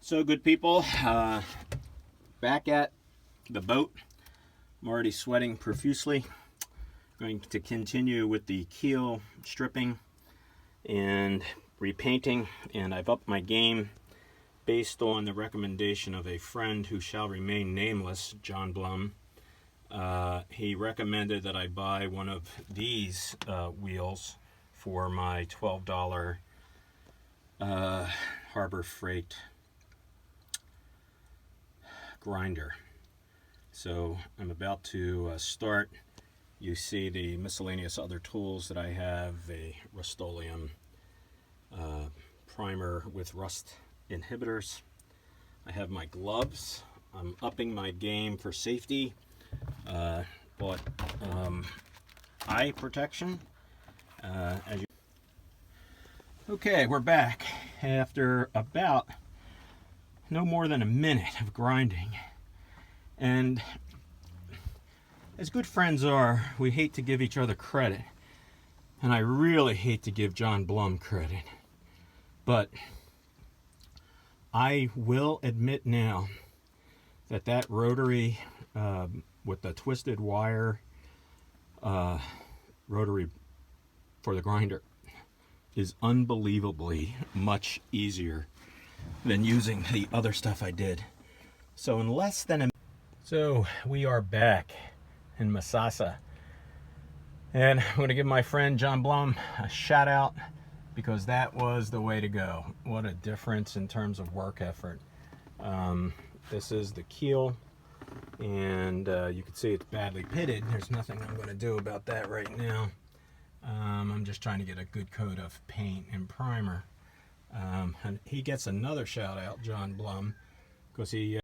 So good people, back at the boat. I'm already sweating profusely. Going to continue with the keel stripping and repainting, and I've upped my game based on the recommendation of a friend who shall remain nameless, John Blum. He recommended that I buy one of these wheels for my $12 Harbor Freight grinder. So I'm about to start. You see the miscellaneous other tools that I have, a Rust-Oleum primer with rust inhibitors. I have my gloves. I'm upping my game for safety. Bought eye protection. Okay, we're back after about no more than a minute of grinding. And as good friends are, we hate to give each other credit. And I really hate to give John Blum credit. But I will admit now that that rotary with the twisted wire rotary for the grinder is unbelievably much easier than using the other stuff I did. So in less than a So we are back in Masasa, and I'm going to give my friend John Blum a shout out because that was the way to go. What a difference in terms of work effort. This is the keel, and you can see it's badly pitted. There's nothing I'm going to do about that right now. I'm just trying to get a good coat of paint and primer. And he gets another shout out, John Blum, because he